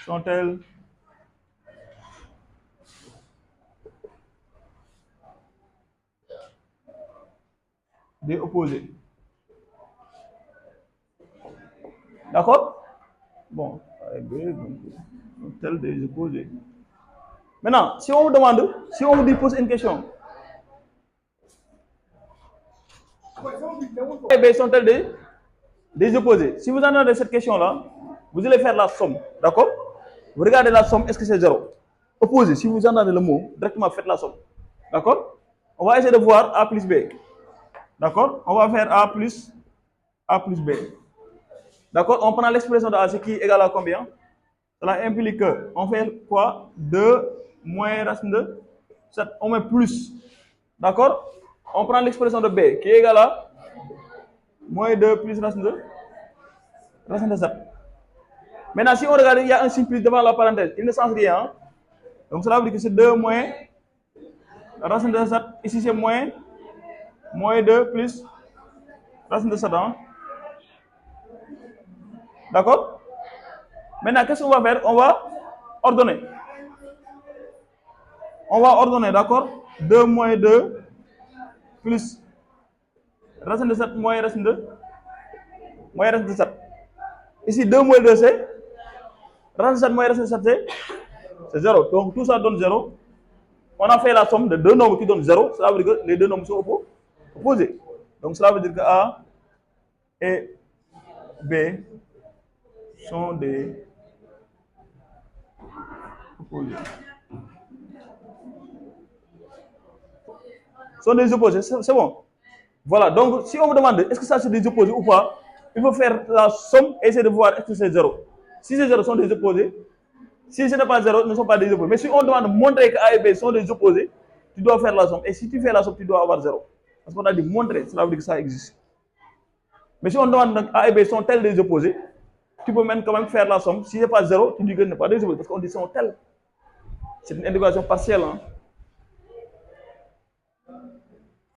sont-elles des opposés? D'accord? Bon, A et B sont-elles des opposés? Maintenant, si on vous demande, si on vous dit pose une question, A et B sont-elles des opposés? Si vous entendez cette question-là, vous allez faire la somme, d'accord? Vous regardez la somme, est-ce que c'est 0? Opposé, si vous entendez le mot, directement faites la somme, d'accord? On va essayer de voir A plus B, d'accord? On va faire A plus B. D'accord? On prend l'expression de A, ce qui est égal à combien? Cela implique qu'on fait quoi? 2 moins racine de 7. On met plus. D'accord? On prend l'expression de B, qui est égal à moins 2 plus racine de 7. Maintenant, si on regarde, il y a un signe plus devant la parenthèse. Il ne change rien. Hein? Donc cela veut dire que c'est 2 moins racine de 7. Ici, c'est moins 2 plus racine de 7. Hein? D'accord? Maintenant, qu'est-ce qu'on va faire? On va ordonner. On va ordonner, d'accord? 2 moins 2 plus racine de 7 moins racine de 7. Ici, 2 moins 2, c'est racine de 7 moins racine de 7, c'est 0. Donc, tout ça donne 0. On a fait la somme de deux nombres qui donnent 0. Cela veut dire que les deux nombres sont opposés. Donc, cela veut dire que A et B sont des opposés. Sont des opposés, c'est bon. Voilà, donc si on vous demande est-ce que ça c'est des opposés ou pas, il faut faire la somme et essayer de voir est-ce que c'est 0. Si c'est 0, sont des opposés. Si ce n'est pas 0, ne sont pas des opposés. Mais si on demande de montrer que A et B sont des opposés, tu dois faire la somme. Et si tu fais la somme, tu dois avoir 0. Parce qu'on a dit montrer, cela veut dire que ça existe. Mais si on demande donc A et B sont-elles des opposés, tu peux même quand même faire la somme. Si ce n'est pas 0, tu dis que ce n'est pas des opposés. Parce qu'on dit sont tels. C'est une intégration partielle. Hein.